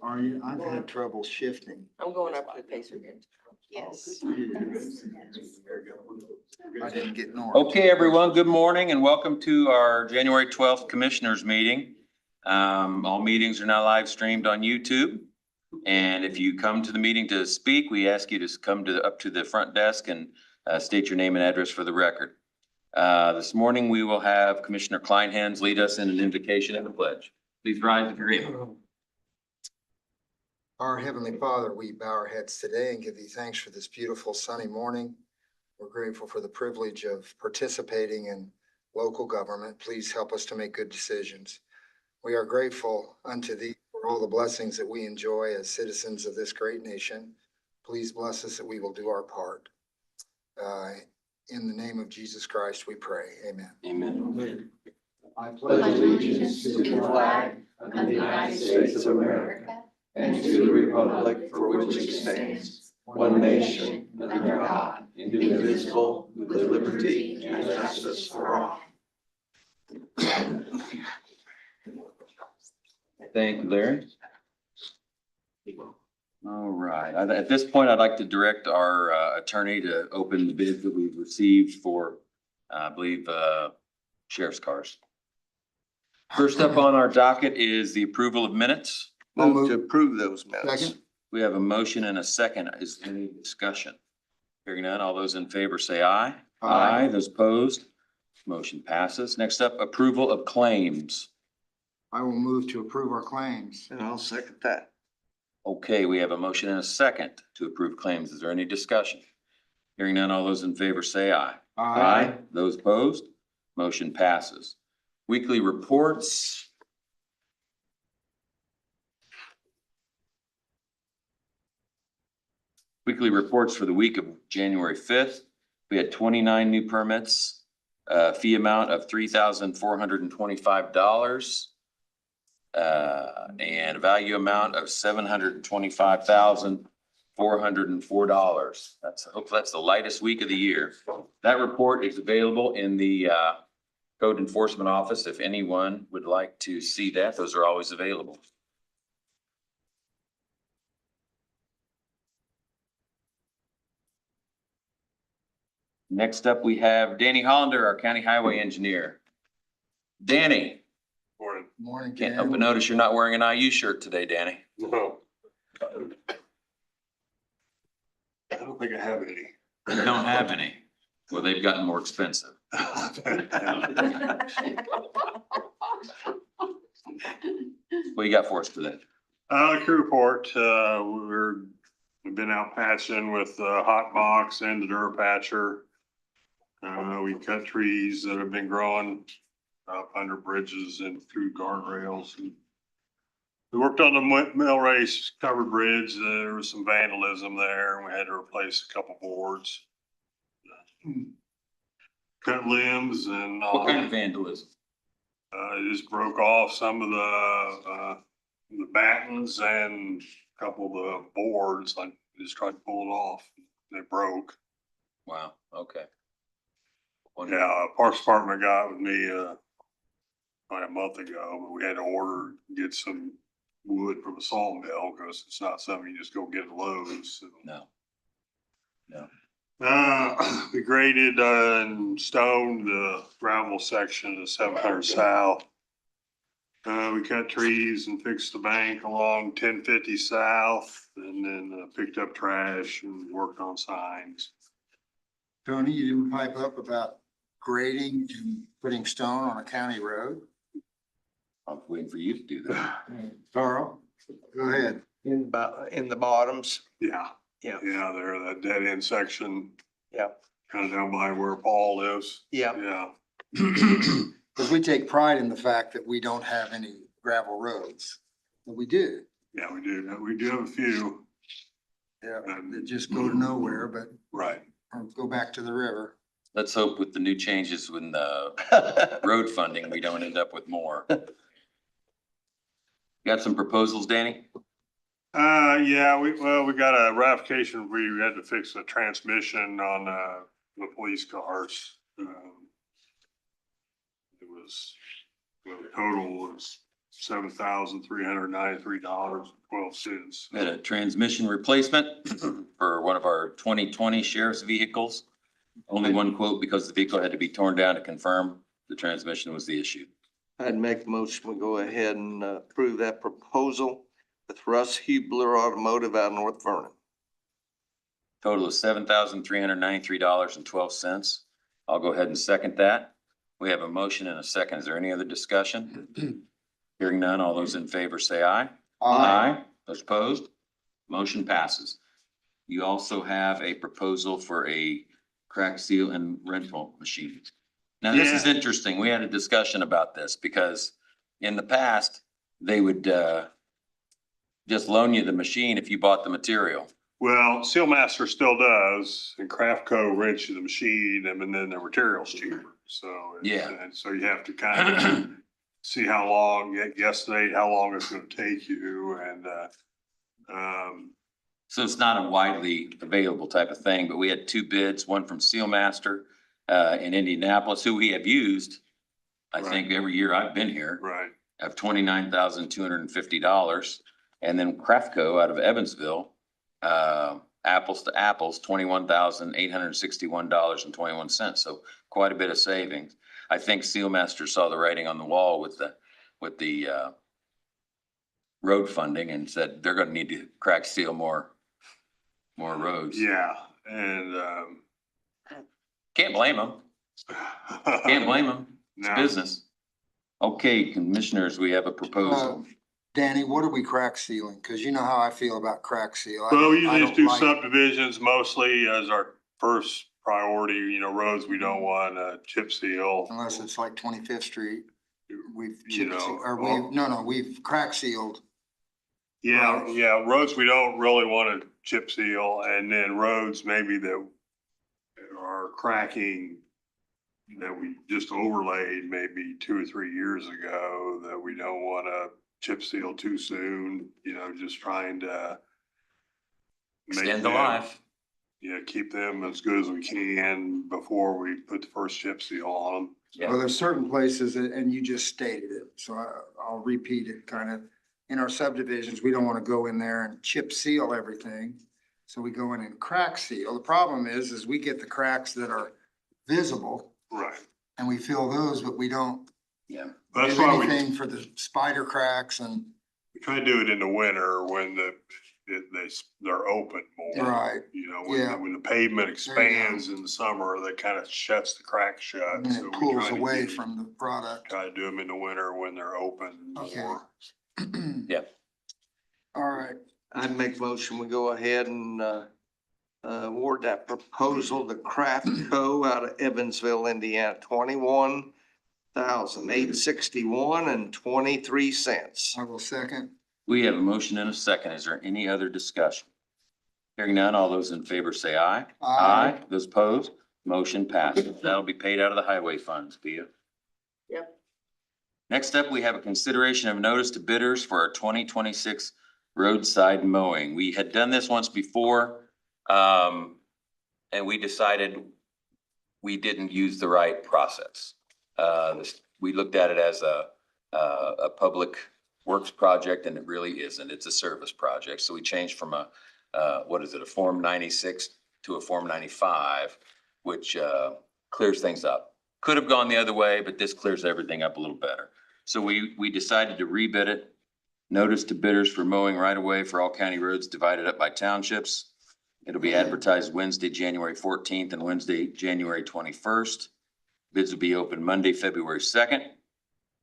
Are you? I've had trouble shifting. I'm going up to the pacer again. Yes. I didn't get north. Okay, everyone, good morning and welcome to our January 12th Commissioners Meeting. All meetings are now live streamed on YouTube. And if you come to the meeting to speak, we ask you to come up to the front desk and state your name and address for the record. This morning, we will have Commissioner Kleinhans lead us in an invocation and a pledge. Please rise if you're able. Our Heavenly Father, we bow our heads today and give thee thanks for this beautiful sunny morning. We're grateful for the privilege of participating in local government. Please help us to make good decisions. We are grateful unto thee for all the blessings that we enjoy as citizens of this great nation. Please bless us that we will do our part. In the name of Jesus Christ, we pray. Amen. Amen. I pledge allegiance to the flag of the United States of America and to the republic for which it stands, one nation, under God, indivisible, with liberty and justice for all. Thank you, Larry. All right. At this point, I'd like to direct our attorney to open the bids that we've received for, I believe, sheriff's cars. First up on our docket is the approval of minutes. Move to approve those minutes. Second. We have a motion and a second. Is there any discussion? Hearing none, all those in favor say aye. Aye. Those opposed, motion passes. Next up, approval of claims. I will move to approve our claims. And I'll second that. Okay, we have a motion and a second to approve claims. Is there any discussion? Hearing none, all those in favor say aye. Those opposed, motion passes. Weekly reports. Weekly reports for the week of January 5th. We had 29 new permits, fee amount of $3,425. And a value amount of $725,404. Hopefully that's the lightest week of the year. That report is available in the Code Enforcement Office. If anyone would like to see that, those are always available. Next up, we have Danny Hollander, our County Highway Engineer. Danny. Morning. Morning. Can't Dan. help but notice you're not wearing an IU shirt today, Danny. No. I don't think I have any. You don't have any. Well, they've gotten more expensive. What you got for us today? The crew report, we've been out patching with the hot box and the Durapatcher. We cut trees that have been growing up under bridges and through guardrails. We worked on the mill race covered bridge. There was some vandalism there and we had to replace a couple boards. Cut limbs and. What kind of vandalism? It just broke off some of the battens and a couple of the boards. I just tried to pull it off. They broke. Wow, okay. Yeah, Parks Department got with me, about a month ago, but we had to get some wood from a sawmill because it's not something you just go get at Lowe's. So. No. We graded and stoned the gravel section of 700 South. We cut trees and fixed the bank along 1050 South and then picked up trash and worked on signs. Tony, you didn't pipe up about grading and putting stone on a county road? I'm waiting for you to do that. Carl, go ahead. In the bottoms. Yeah. Yeah. Yeah, there, that dead end section. Yeah. Kind of down by where Paul lives. Yeah. Yeah. Because we take pride in the fact that we don't have any gravel roads, but we do. Yeah, we do. We do have a few. Yeah, that just go to nowhere, but Right. go back to the river. Let's hope with the new changes in the road funding, we don't end up with more. Got some proposals, Danny? Yeah, we got a ratification. We had to fix a transmission on, the police cars. was, well, the total was $7,393.12. We had a transmission replacement for one of our 2020 sheriff's vehicles. Only one quote because the vehicle had to be torn down to confirm the transmission was the issue. I'd make a motion, we go ahead and approve that proposal with Russ Hubler Automotive out of North Vernon. Total of $7,393.12. I'll go ahead and second that. We have a motion and a second. Is there any other discussion? Hearing none, all those in favor say aye. Those opposed? Motion passes. You also have a proposal for a crack seal and rental machine. Now, this is interesting. We had a discussion about this because in the past, they would just loan you the machine if you bought the material. Well, Sealmaster still does, and Craftco rents you the machine, and then the material's cheaper. So, Yeah. and so you have to kind of see how long, guesstimate how long it's gonna take you, and, So it's not a widely available type of thing, but we had two bids, one from Sealmaster in Indianapolis, who we have used, I think, every year I've been here, right. of $29,250. And then Craftco out of Evansville, apples to apples, $21,861.21. So quite a bit of savings. I think Sealmaster saw the writing on the wall with the road funding and said they're gonna need to crack seal more roads. Yeah, and, Can't blame them. Can't blame them. It's No. business. Okay, commissioners, we have a proposal. Danny, what are we crack sealing? Cause you know how I feel about crack seal. Well, we I usually don't just do like- subdivisions mostly as our first priority, roads we don't want chip seal. Unless it's like 25th Street, we've You chip seal, know, or well- we've crack sealed. Yeah, yeah, roads we don't really want to chip seal, and then roads maybe that are cracking that we just overlaid maybe 2 or 3 years ago that we don't want to chip seal too soon, just trying to make Extend the them- life. Yeah, keep them as good as we can before we put the first chip seal on them. Yeah. Well, there's certain places, and you just stated it, so I'll repeat it kind of. In our subdivisions, we don't want to go in there and chip seal everything. So we go in and crack seal. The problem is we get the cracks that are visible Right. and we fill those, but we don't Yeah. That's do why we anything for the spider cracks and, try to do it in the winter when they're open more. right. Yeah. When the pavement expands in the summer, that kind of shuts the crack shut. And So then it we pulls try to away get- from the product. Try to do them in the winter when they're open Okay. more. Yeah. All right. I'd make a motion, we go ahead and award that proposal to Craftco out of Evansville, Indiana, $21,861.23. I will second. We have a motion and a second. Is there any other discussion? Hearing none, all those in favor say aye. Those opposed, motion passes. That'll be paid out of the highway funds, Pia. Yep. Next up, we have a consideration of notice to bidders for our 2026 roadside mowing. We had done this once before, and we decided we didn't use the right process. We looked at it as a public works project, and it really isn't. It's a service project. So we changed from a Form 96 to a Form 95, which clears things up. Could have gone the other way, but this clears everything up a little better. So we decided to rebid it. Notice to bidders for mowing right of way for all county roads divided up by townships. It'll be advertised Wednesday, January 14th and Wednesday, January 21st. Bids will be open Monday, February 2nd.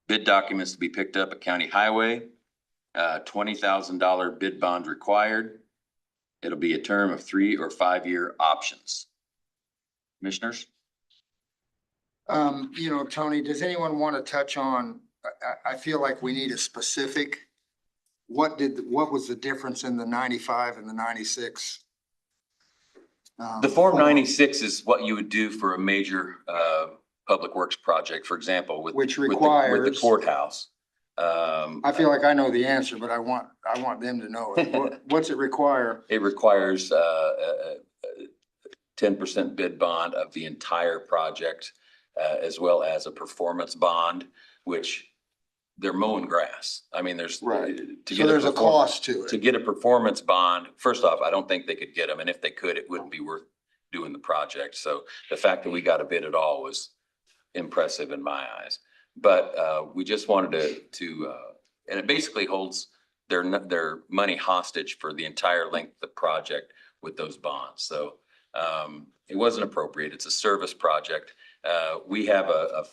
Bid documents to be picked up at County Highway. $20,000 bid bond required. It'll be a term of 3 or 5 year options. Commissioners? Tony, does anyone want to touch on, I feel like we need a specific, what was the difference in the 95 and the 96? The Form 96 is what you would do for a major public works project, for example, with Which with the requires, courthouse. I feel like I know the answer, but I want them to know it. What's it require? It requires 10% bid bond of the entire project. as well as a performance bond, which they're mowing grass. I mean, there's. Right. to So get there's a perform- cost to To it. get a performance bond, first off, I don't think they could get them, and if they could, it wouldn't be worth doing the project. So the fact that we got a bid at all was impressive in my eyes. But we just wanted to, and it basically holds their money hostage for the entire length of the project with those bonds. So it wasn't appropriate. It's a service project. We have a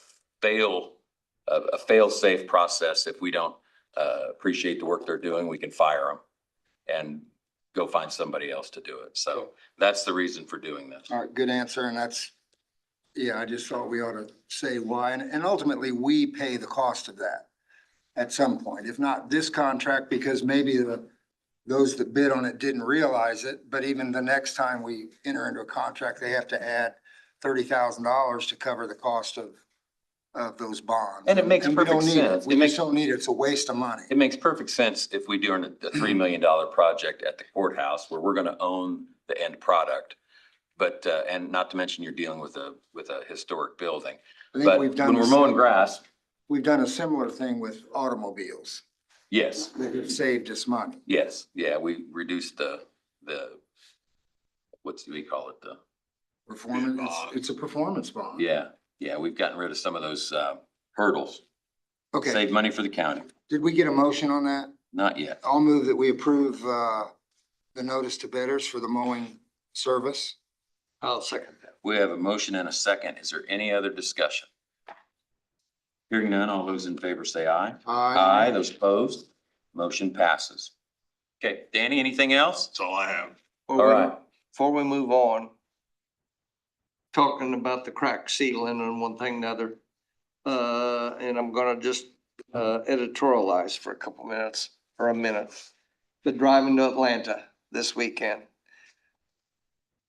fail-safe process. If we don't appreciate the work they're doing, we can fire them and go find somebody else to do it. So that's the reason for doing this. All right, good answer. And that's, yeah, I just thought we ought to say why. And ultimately, we pay the cost of that at some point, if not this contract, because maybe those that bid on it didn't realize it. But even the next time we enter into a contract, they have to add $30,000 to cover the cost of those bonds. And it makes we don't perfect need it. sense. We It makes- just don't need it. It's a waste of money. It makes perfect sense if we do a $3 million project at the courthouse where we're gonna own the end product. But, and not to mention you're dealing with a historic building. I think But we've done when the we're mowing same- grass, We've done a similar thing with automobiles yes, that have saved us money. yes, yeah, we reduced the, what do we call it? Performance, bond. it's a performance bond. Yeah, we've gotten rid of some of those hurdles. Okay, Save money for the county. did we get a motion on that? Not yet. I'll move that we approve the notice to bidders for the mowing service. I'll second that. We have a motion and a second. Is there any other discussion? Hearing none, all those in favor say aye. Aye, those opposed, motion passes. Okay, Danny, anything else? That's all I have. All right. Before we move on, talking about the crack ceiling and one thing and another, and I'm gonna just editorialize for a couple minutes, or a minute. Been driving to Atlanta this weekend.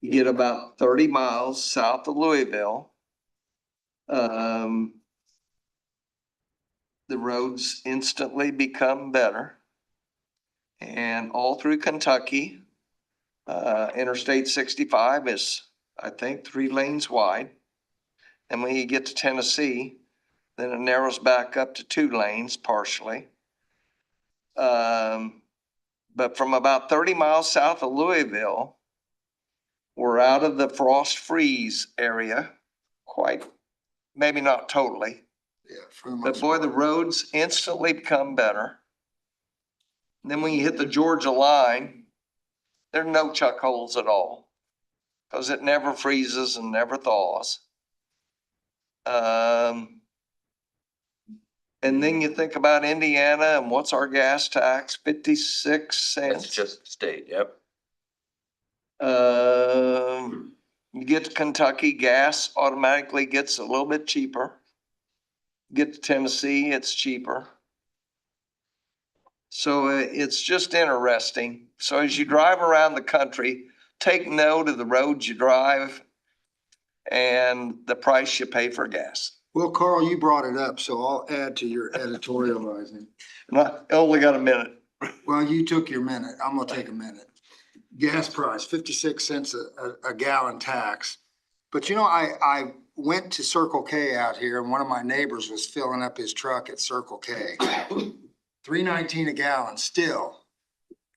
You get about 30 miles south of Louisville. The roads instantly become better. And all through Kentucky, Interstate 65 is, I think, 3 lanes wide. And when you get to Tennessee, then it narrows back up to 2 lanes partially. But from about 30 miles south of Louisville, we're out of the frost freeze area, quite, maybe not totally. Yeah, for the But most boy, part. the roads instantly become better. And then when you hit the Georgia line, there are no chuck holes at all, because it never freezes and never thaws. And then you think about Indiana and what's our gas tax? 56 cents. That's just state, yep. You get to Kentucky, gas automatically gets a little bit cheaper. Get to Tennessee, it's cheaper. So it's just interesting. So as you drive around the country, take note of the roads you drive and the price you pay for gas. Well, Carl, you brought it up, so I'll add to your editorializing. I only got a minute. Well, you took your minute. I'm gonna take a minute. Gas price, 56 cents a gallon tax. But you know, I went to Circle K out here and one of my neighbors was filling up his truck at Circle K. $3.19 a gallon still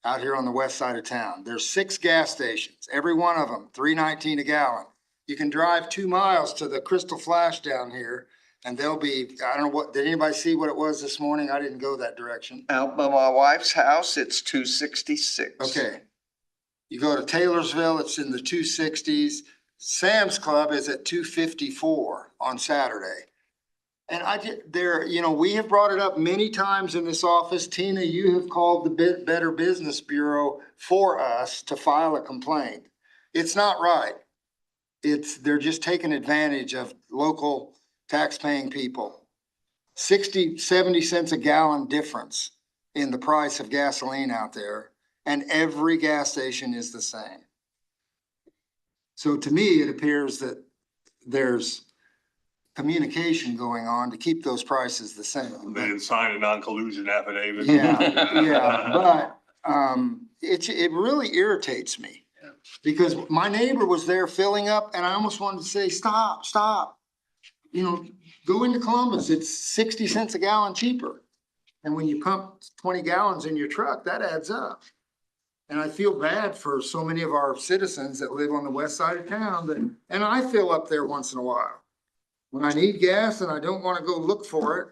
out here on the west side of town. There's 6 gas stations, every one of them, $3.19 a gallon. You can drive 2 miles to the Crystal Flash down here and they'll be, I don't know what, did anybody see what it was this morning? I didn't go that direction. Out by my wife's house, it's 266. Okay. You go to Taylorsville, it's in the 260s. Sam's Club is at 254 on Saturday. And you know, we have brought it up many times in this office. Tina, you have called the Better Business Bureau for us to file a complaint. It's not right. They're just taking advantage of local tax-paying people. 60, 70 cents a gallon difference in the price of gasoline out there, and every gas station is the same. So to me, it appears that there's communication going on to keep those prices the same. They didn't sign a non-collusion affidavit. Yeah, but it really irritates me. Because my neighbor was there filling up and I almost wanted to say, stop. you know, go into Columbus, it's 60 cents a gallon cheaper. And when you pump 20 gallons in your truck, that adds up. And I feel bad for so many of our citizens that live on the west side of town that, and I fill up there once in a while. When I need gas and I don't want to go look for it,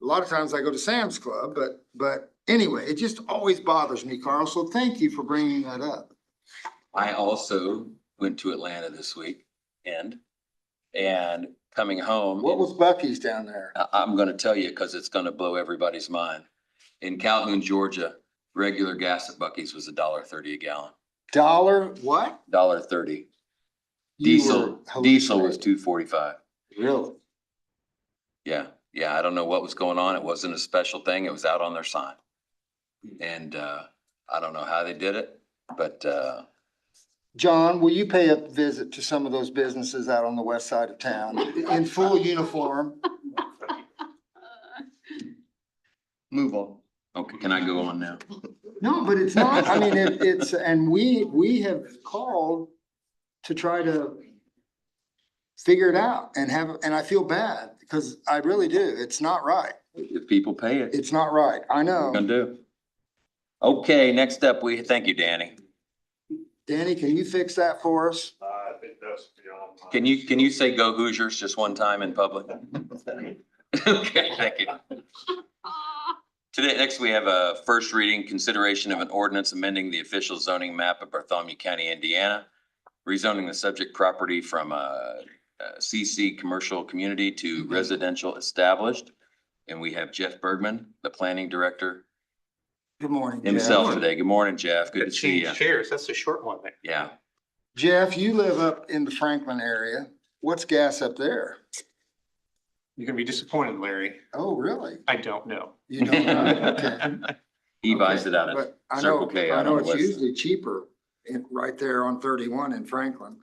a lot of times I go to Sam's Club, but anyway, it just always bothers me, Carl. So thank you for bringing that up. I also went to Atlanta this week and coming home. What was Buc-ee's down there? I'm gonna tell you because it's gonna blow everybody's mind. In Calhoun, Georgia, regular gas at Buc-ee's was $1.30 a gallon. Dollar what? $1.30. You Diesel were was hallucinating. $2.45. Really? Yeah, I don't know what was going on. It wasn't a special thing. It was out on their sign. And I don't know how they did it, but John, will you pay a visit to some of those businesses out on the west side of town in full uniform? Move on. okay, can I go on now? No, but it's not, I mean, it's, and we have called to try to figure it out and and I feel bad because I really do. It's not right. If people pay it, It's not right. I what we're know. gonna do. Okay, next up, thank you, Danny. Danny, can you fix that for us? I think that's beyond. my- Can you say go Hoosiers just one time in public? Okay, thank you. Today, next we have a first reading consideration of an ordinance amending the official zoning map of Bartholomew County, Indiana, rezoning the subject property from a CC commercial community to residential established. And we have Jeff Bergman, the planning director Good morning, himself Jeff. today. Good morning, Jeff. Good to see you. Change chairs, that's a short one there. Yeah. Jeff, you live up in the Franklin area. What's gas up there? You're gonna be disappointed, Larry. Oh, really? I don't know. You don't know? Okay. He buys it out at But I Circle know, K I out know on the it's west. usually cheaper right there on 31 in Franklin.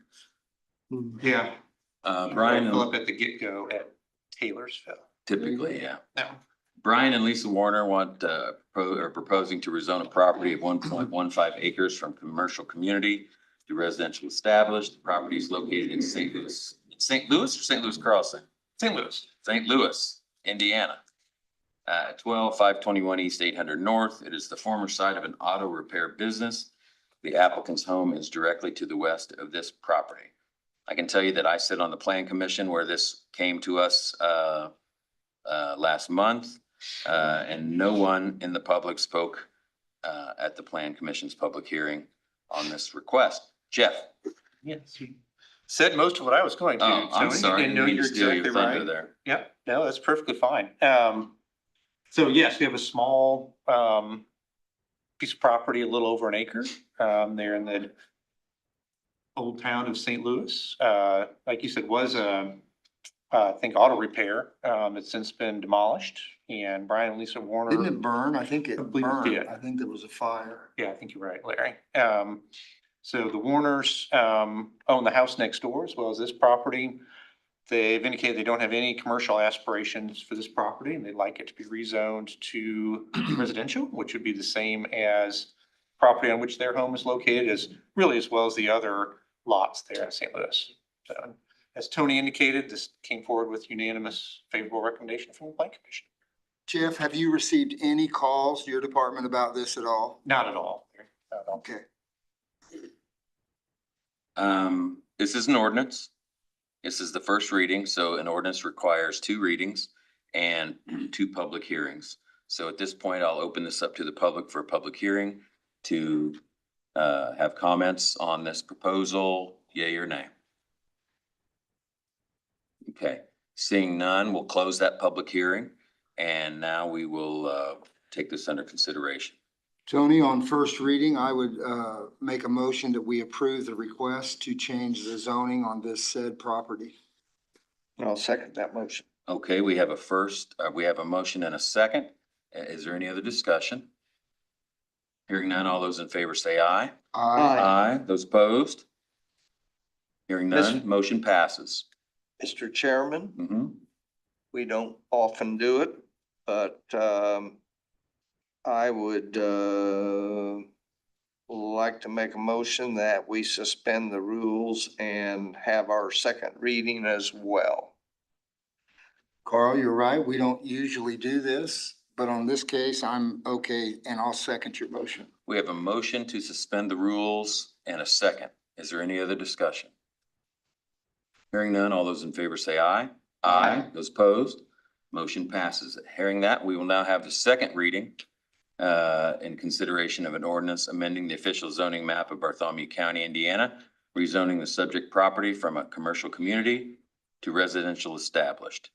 Yeah. Brian, Fill up at the get-go at Taylorsville. typically, yeah. No. Brian and Lisa Warner are proposing to rezone a property of 1.15 acres from commercial community to residential established. The property is located in St. Louis or St. Louis Carlson? St. Louis. St. Louis, Indiana. 12521 East 800 North. It is the former site of an auto repair business. The applicant's home is directly to the west of this property. I can tell you that I sit on the plan commission where this came to us last month. And no one in the public spoke at the plan commission's public hearing on this request. Jeff? Yes. You said most of what I was going to, Oh, I'm Tony, sorry. and Didn't no, mean you're to steal your exactly thunder right. there. Yep, no, that's perfectly fine. So yes, we have a small, piece of property, a little over an acre, there in the old town of St. Louis. Like you said, was I think auto repair. It's since been demolished, and Brian and Lisa Warner. Didn't it burn? I think it I believe it burned. did. I think there was a fire. Yeah, I think you're right, Larry. So the Warners, own the house next door as well as this property. They've indicated they don't have any commercial aspirations for this property and they'd like it to be rezoned to residential, which would be the same as property on which their home is located as well as the other lots there in St. Louis. So as Tony indicated, this came forward with unanimous favorable recommendation from the Plan Commission. Jeff, have you received any calls to your department about this at all? Not at all. Larry, not at all. Okay. This is an ordinance. This is the first reading, so an ordinance requires 2 readings and 2 public hearings. So at this point, I'll open this up to the public for a public hearing to have comments on this proposal, yay or nay. Okay, seeing none, we'll close that public hearing and now we will take this under consideration. Tony, on first reading, I would make a motion that we approve the request to change the zoning on this said property. I'll second that motion. Okay, we have a motion and a second. Is there any other discussion? Hearing none, all those in favor say aye. Aye. Aye. Those opposed? Hearing none, Yes. motion passes. Mr. Chairman, Mhm. we don't often do it, but I would like to make a motion that we suspend the rules and have our second reading as well. Carl, you're right. We don't usually do this, but on this case, I'm okay, and I'll second your motion. We have a motion to suspend the rules and a second. Is there any other discussion? Hearing none, all those in favor say aye. Aye. Those opposed, motion passes. Hearing that, we will now have the second reading in consideration of an ordinance amending the official zoning map of Bartholomew County, Indiana, rezoning the subject property from a commercial community to residential established.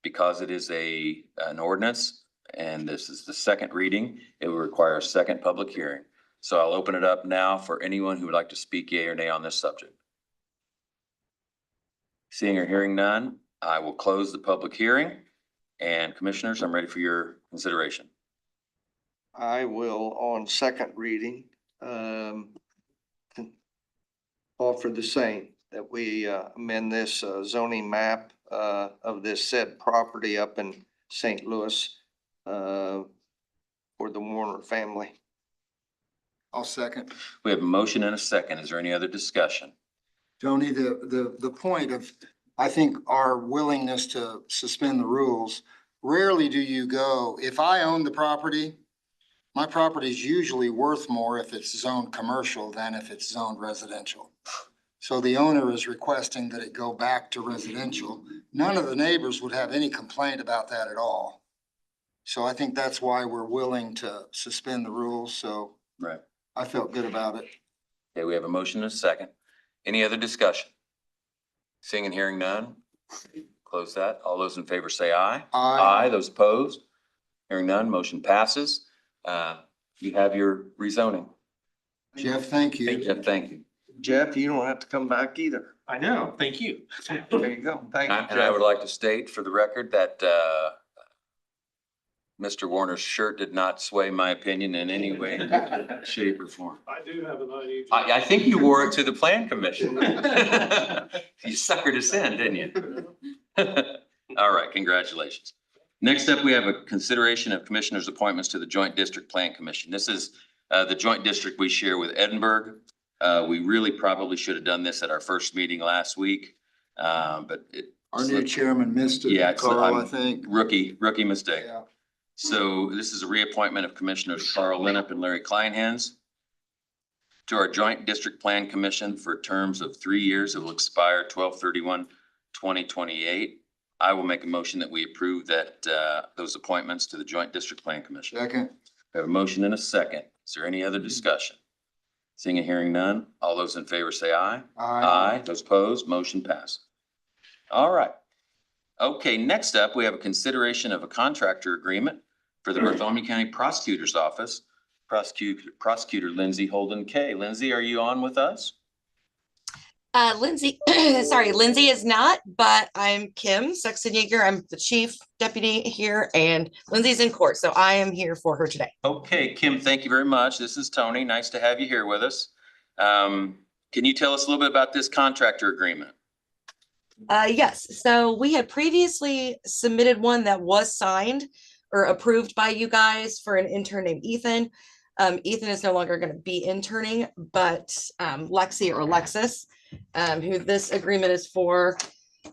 Because it is an ordinance and this is the second reading, it will require a second public hearing. So I'll open it up now for anyone who would like to speak yea or nay on this subject. Seeing or hearing none, I will close the public hearing. And commissioners, I'm ready for your consideration. I will, on second reading, offer the same, that we amend this zoning map of this said property up in St. Louis for the Warner family. I'll second. We have a motion and a second. Is there any other discussion? Tony, the point of, I think, our willingness to suspend the rules, rarely do you go, if I own the property, my property is usually worth more if it's zoned commercial than if it's zoned residential. So the owner is requesting that it go back to residential. None of the neighbors would have any complaint about that at all. So I think that's why we're willing to suspend the rules. So Right. I felt good about it. Okay, we have a motion and a second. Any other discussion? Seeing and hearing none, close that. All those in favor say aye. Aye. Those opposed? Hearing none, motion passes. You have your rezoning. Jeff, thank you. Jeff, thank you. Jeff, you don't have to come back either. I know, thank you. There you go. Thank you, And I would Jeff. like to state for the record that Mr. Warner's shirt did not sway my opinion in any way, shape, or form. I do have an unusual. I think you wore it to the plan commission. You suckered us in, didn't you? All right, congratulations. Next up, we have a consideration of commissioners' appointments to the Joint District Plan Commission. This is the joint district we share with Edinburgh. We really probably should have done this at our first meeting last week, but it. Our new chairman missed it, Yeah, Carl, I think. Rookie mistake. Yeah. So this is a reappointment of Commissioners Carl Linnup and Larry Kleinhans to our Joint District Plan Commission for terms of 3 years. It will expire 12/31/2028. I will make a motion that we approve that those appointments to the Joint District Plan Commission. Second. We have a motion and a second. Is there any other discussion? Seeing and hearing none, all those in favor say aye. Aye. Those opposed, motion passes. All right. Okay, next up, we have a consideration of a contractor agreement for the Bartholomew County Prosecutor's Office. Prosecutor Lindsay Holden Kay. Lindsay, are you on with us? Lindsay, sorry, Lindsay is not, but I'm Kim Sexton Yeager. I'm the chief deputy here, and Lindsay's in court, so I am here for her today. Okay, Kim, thank you very much. This is Tony. Nice to have you here with us. Can you tell us a little bit about this contractor agreement? Yes, so we had previously submitted one that was signed or approved by you guys for an intern named Ethan. Ethan is no longer going to be interning, but Lexi or Alexis, who this agreement is for,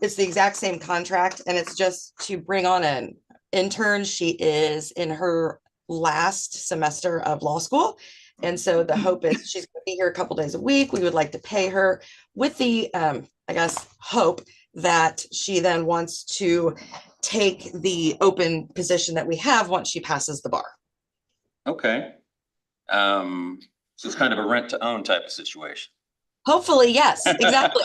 it's the exact same contract, and it's just to bring on an intern. She is in her last semester of law school. And so the hope is she's going to be here a couple days a week. We would like to pay her with the, I guess, hope that she then wants to take the open position that we have once she passes the bar. Okay. So it's kind of a rent to own type of situation. Hopefully, yes, exactly.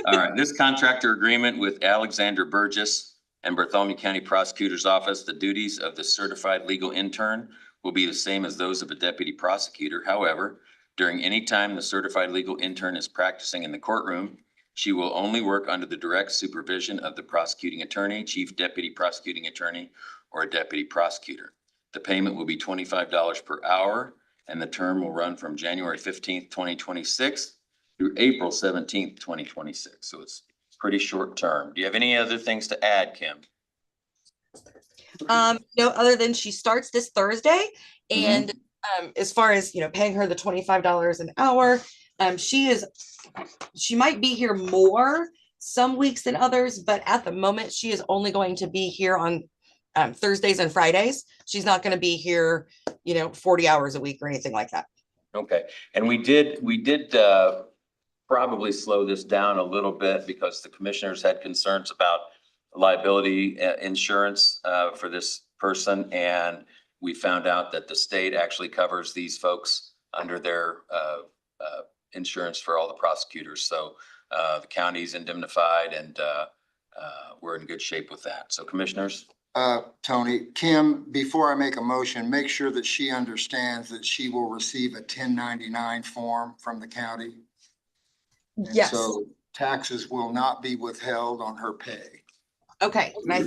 All right, this contractor agreement with Alexander Burgess and Bartholomew County Prosecutor's Office, the duties of the certified legal intern will be the same as those of a deputy prosecutor. However, during any time the certified legal intern is practicing in the courtroom, she will only work under the direct supervision of the prosecuting attorney, chief deputy prosecuting attorney, or a deputy prosecutor. The payment will be $25 per hour, and the term will run from January 15th, 2026 through April 17th, 2026. So it's pretty short term. Do you have any other things to add, Kim? No, other than she starts this Thursday, and as far as paying her the $25 an hour, she might be here more some weeks than others, but at the moment, she is only going to be here on Thursdays and Fridays. She's not going to be here, 40 hours a week or anything like that. Okay, and we did probably slow this down a little bit because the commissioners had concerns about liability insurance for this person. And we found out that the state actually covers these folks under their insurance for all the prosecutors. So the county's indemnified and we're in good shape with that. So commissioners? Tony, Kim, before I make a motion, make sure that she understands that she will receive a 1099 form from the county. And Yes. so taxes will not be withheld on her pay. Okay. And I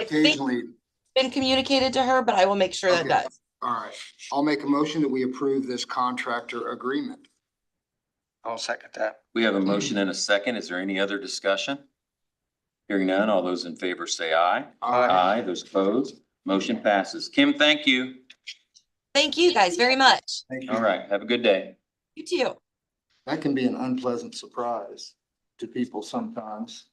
think Occasionally, it's been communicated to her, but I will make sure that Okay. does. all right, I'll make a motion that we approve this contractor agreement. I'll second that. We have a motion and a second. Is there any other discussion? Hearing none, all those in favor say aye. Aye. Those opposed, motion passes. Kim, thank you. Thank you guys very much. Thank you. All right, have a good day. You too. That can be an unpleasant surprise to people sometimes.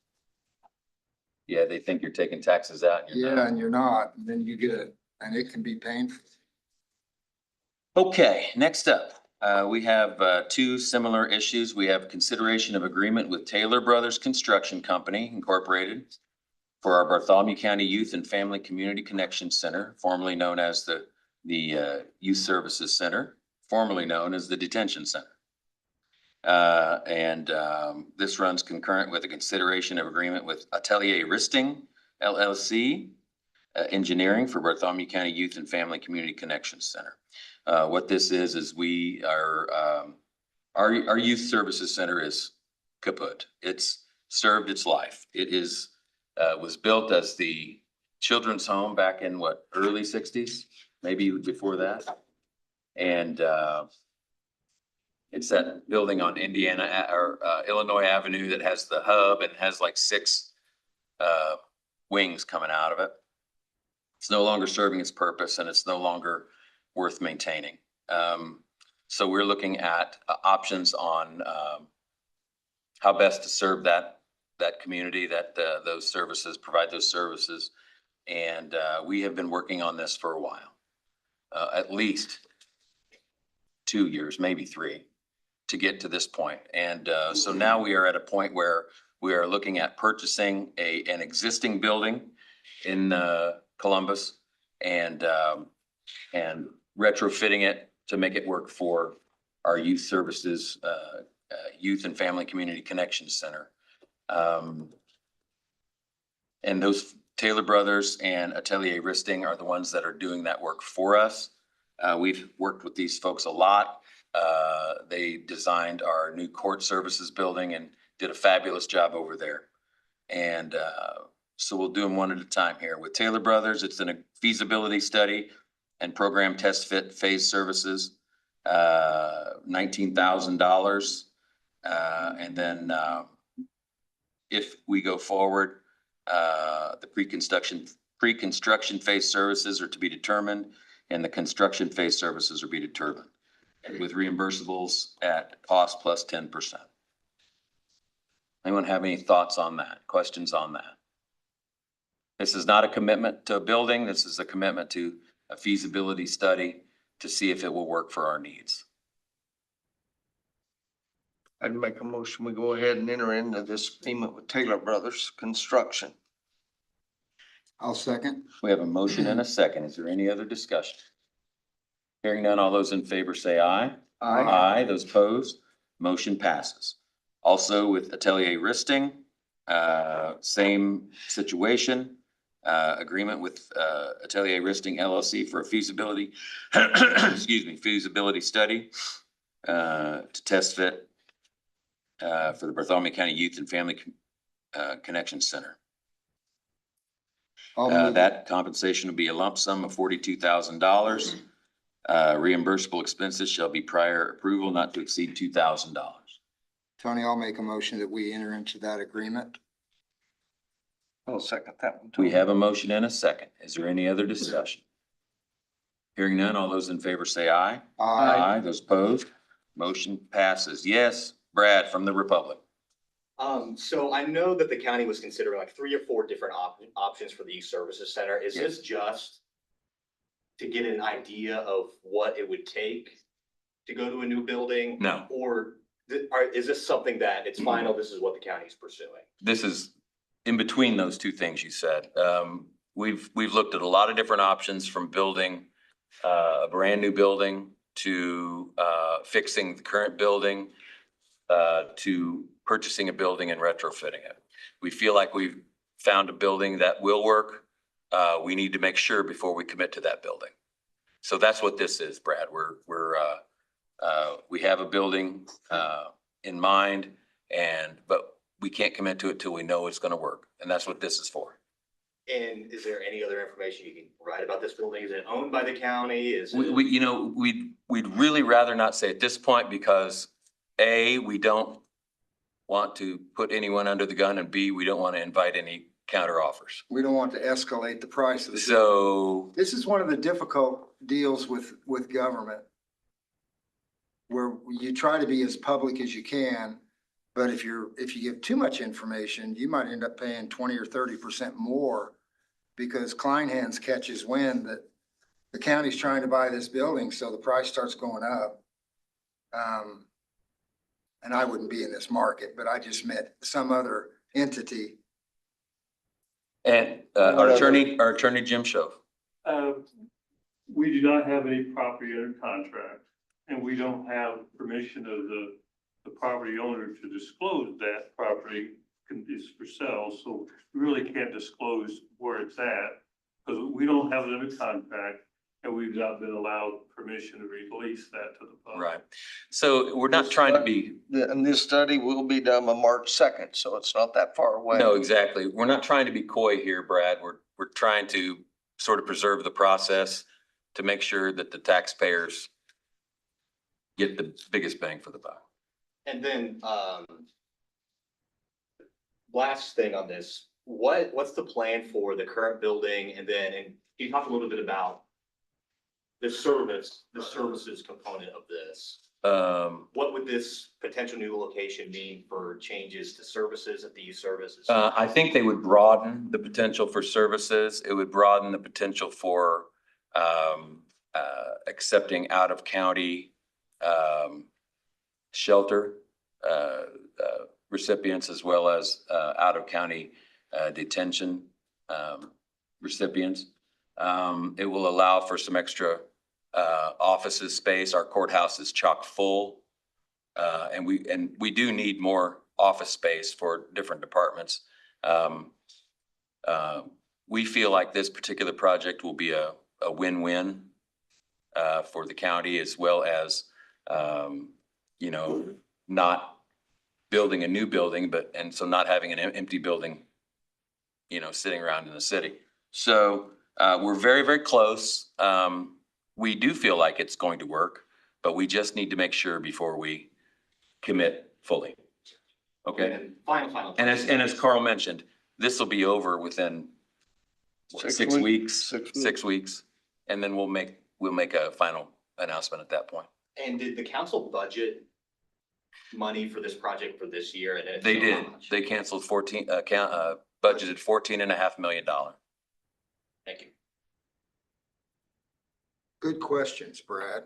Yeah, they think you're taking taxes out. and you're Yeah, not. and you're not, and then you get it, and it can be painful. Okay, next up, we have two similar issues. We have consideration of agreement with Taylor Brothers Construction Company Incorporated for our Bartholomew County Youth and Family Community Connection Center, formerly known as the Youth Services Center, formerly known as the Detention Center. This runs concurrent with a consideration of agreement with Atelier Risting LLC, engineering for Bartholomew County Youth and Family Community Connection Center. What this is we are, our youth services center is kaput. It's served its life. It is, was built as the children's home back in what, early sixties, maybe before that. And, it's that building on Illinois Avenue that has the hub and has like 6 wings coming out of it. It's no longer serving its purpose and it's no longer worth maintaining. So we're looking at options on how best to serve that community, those services, provide those services. And we have been working on this for a while, at least 2 years, maybe 3, to get to this point. And so now we are at a point where we are looking at purchasing an existing building in Columbus and retrofitting it to make it work for our youth services, Youth and Family Community Connection Center. And those Taylor Brothers and Atelier Risting are the ones that are doing that work for us. We've worked with these folks a lot. They designed our new court services building and did a fabulous job over there. And so we'll do them one at a time here. With Taylor Brothers, it's in a feasibility study and program test fit phase services, $19,000. And then if we go forward, the pre-construction phase services are to be determined and the construction phase services are to be determined with reimbursables at cost plus 10%. Anyone have any thoughts on that? Questions on that? This is not a commitment to a building. This is a commitment to a feasibility study to see if it will work for our needs. I'd make a motion, we go ahead and enter into this agreement with Taylor Brothers Construction. I'll second. We have a motion and a second. Is there any other discussion? Hearing none, all those in favor say aye. Aye. Those opposed, motion passes. Also with Atelier Risting, same situation, agreement with Atelier Risting LLC for a feasibility, feasibility study to test fit for the Bartholomew County Youth and Family Connection Center. That compensation will be a lump sum of $42,000. Reimbursable expenses shall be prior approval not to exceed $2,000. Tony, I'll make a motion that we enter into that agreement. I'll second that one. We have a motion and a second. Is there any other discussion? Hearing none, all those in favor say aye. Those opposed, motion passes. Yes, Brad from the Republic. So I know that the county was considering like 3 or 4 different options for the youth services center. Is this just to get an idea of what it would take to go to a new building? No. Or is this something that it's final, this is what the county is pursuing? This is in between those two things you said. We've looked at a lot of different options, from building a brand new building to fixing the current building to purchasing a building and retrofitting it. We feel like we've found a building that will work. We need to make sure before we commit to that building. So that's what this is, Brad. We have a building in mind, but we can't commit to it till we know it's gonna work. And that's what this is for. And is there any other information you can provide about this building? Is it owned by the county? Is it? We'd really rather not say at this point, because A, we don't want to put anyone under the gun, and B, we don't want to invite any counter offers. We don't want to escalate the price of the. So, This is one of the difficult deals with government, where you try to be as public as you can, but if you give too much information, you might end up paying 20 or 30% more, because Kleinhans catches wind that the county's trying to buy this building, so the price starts going up. And I wouldn't be in this market, but I just met some other entity. and our attorney, Jim Shove. We do not have any property under contract, and we don't have permission of the property owner to disclose that property is for sale, so we really can't disclose where it's at, because we don't have it under contract, and we've not been allowed permission to release that to the public. Right. So we're not trying to be, And this study will be done on March 2nd, so it's not that far away. no, exactly. We're not trying to be coy here, Brad. We're trying to sort of preserve the process to make sure that the taxpayers get the biggest bang for the buck. And then, last thing on this, what's the plan for the current building? And can you talk a little bit about the services component of this? What would this potential new location mean for changes to services at the youth services? I think they would broaden the potential for services. It would broaden the potential for accepting out-of-county shelter recipients, as well as out-of-county detention recipients. It will allow for some extra offices space. Our courthouse is chock full. And we do need more office space for different departments. We feel like this particular project will be a win-win for the county, as well as, not building a new building, and so not having an empty building, sitting around in the city. So we're very, very close. We do feel like it's going to work, but we just need to make sure before we commit fully. Okay? And final. And as Carl mentioned, this will be over within what, 6 weeks, 6 weeks. And then we'll make a final announcement at that point. And did the council budget money for this project for this year? And if They so, did. how much? They canceled budgeted $14.5 million. Thank you. Good questions, Brad.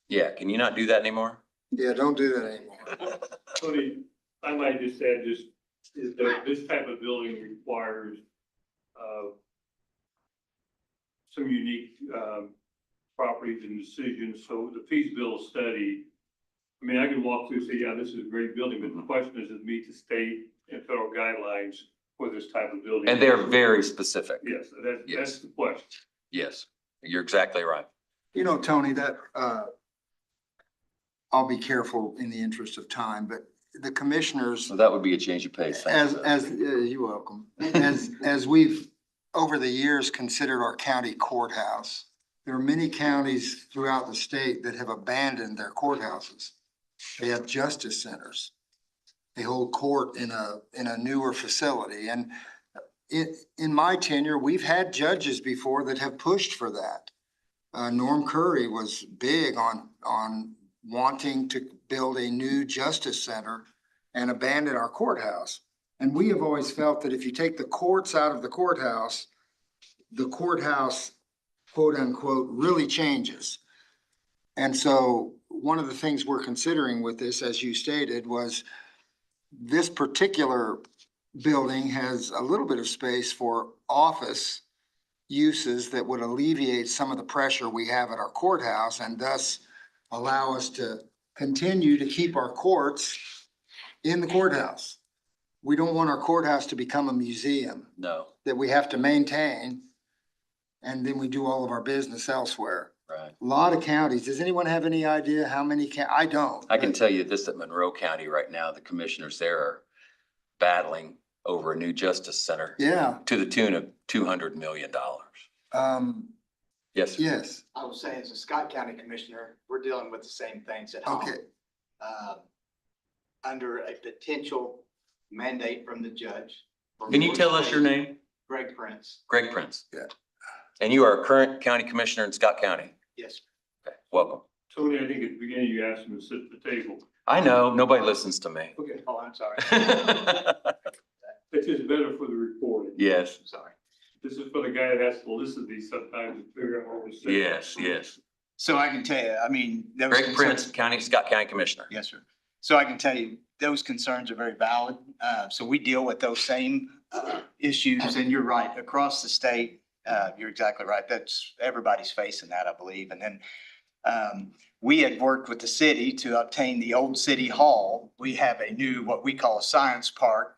Yeah, can you not do that anymore? Yeah, don't do that anymore. Tony, I might just add, is that this type of building requires some unique properties and decisions. So the feasibility study, I mean, I can walk through and say, yeah, this is a great building, but the question is, meet the state and federal guidelines for this type of building. And they're very specific. Yes, that's Yes. the question. Yes, you're exactly right. Tony, that, I'll be careful in the interest of time, but the commissioners, So that would be a change of pace. Thank you. you're welcome. As we've, over the years, considered our county courthouse, there are many counties throughout the state that have abandoned their courthouses. They have justice centers. They hold court in a newer facility. And in my tenure, we've had judges before that have pushed for that. Norm Curry was big on wanting to build a new justice center and abandon our courthouse. And we have always felt that if you take the courts out of the courthouse, quote unquote, really changes. And so one of the things we're considering with this, as you stated, was this particular building has a little bit of space for office uses that would alleviate some of the pressure we have at our courthouse and thus allow us to continue to keep our courts in the courthouse. We don't want our courthouse to become a museum No, that we have to maintain, and then we do all of our business elsewhere. right. A lot of counties, does anyone have any idea how many I don't. I can but- tell you this, at Monroe County right now, the commissioners there are battling over a new justice center Yeah, to the tune of $200 million. Yes, sir. yes, I was saying, as a Scott County Commissioner, we're dealing with the same things at home. okay, Under a potential mandate from the judge. Can you tell us your name? Greg Prince. Greg Prince. Yeah. And you are a current county commissioner in Scott County. Yes. Okay, welcome. Tony, I think at the beginning you asked him to sit at the table. I know, nobody listens to me. Okay. Oh, I'm sorry. It's just better for the recording. Yes, Sorry. This is for the guy that has to listen to these sometimes and figure out what we're saying. yes, yes. So I can tell you, I mean. those Greg concerns- Prince, Scott County Commissioner. Yes, sir. So I can tell you, those concerns are very valid. So we deal with those same issues, and you're right, across the state, you're exactly right. Everybody's facing that, I believe. And then we had worked with the city to obtain the old city hall. We have a new, what we call a science park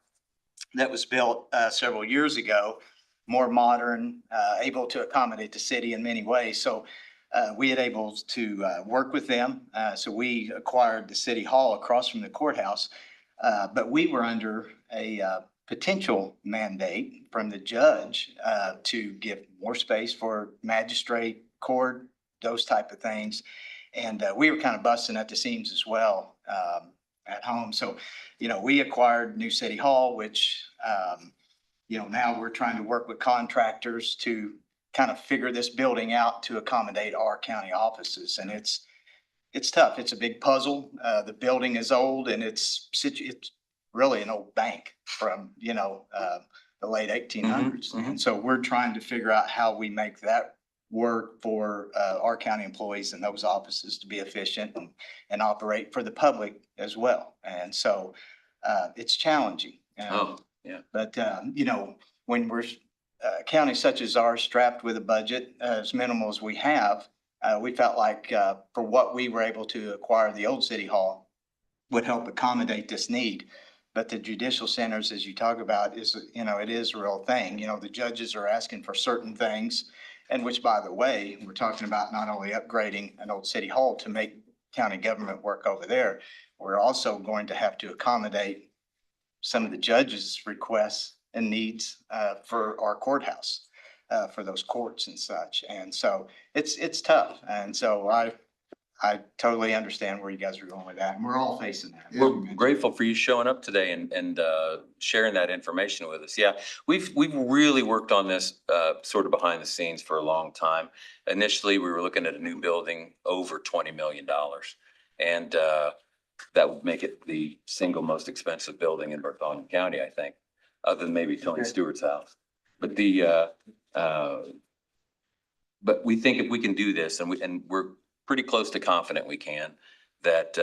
that was built several years ago, more modern, able to accommodate the city in many ways. So we had able to work with them. So we acquired the city hall across from the courthouse. But we were under a potential mandate from the judge to give more space for magistrate, court, those type of things. And we were kind of busting at the seams as well at home. So, we acquired new city hall, which, now we're trying to work with contractors to kind of figure this building out to accommodate our county offices. And it's tough. It's a big puzzle. The building is old, and it's really an old bank from, the late 1800s. mhm. And so we're trying to figure out how we make that work for our county employees and those offices to be efficient and operate for the public as well. And so it's challenging. Oh, yeah. But, when we're a county such as ours, strapped with a budget as minimal as we have, we felt like for what we were able to acquire, the old city hall would help accommodate this need. But the judicial centers, as you talk about, is, it is a real thing. The judges are asking for certain things, and which, by the way, we're talking about not only upgrading an old city hall to make county government work over there, we're also going to have to accommodate some of the judges' requests and needs for our courthouse, for those courts and such. And so it's tough. And so I totally understand where you guys are going with that. And we're all facing that. We're grateful for you showing up today and sharing that information with us. Yeah, we've really worked on this sort of behind the scenes for a long time. Initially, we were looking at a new building over $20 million. And that would make it the single most expensive building in Bartholomew County, I think, other than maybe Tony Stewart's house. But but we think if we can do this, and we're pretty close to confident we can, that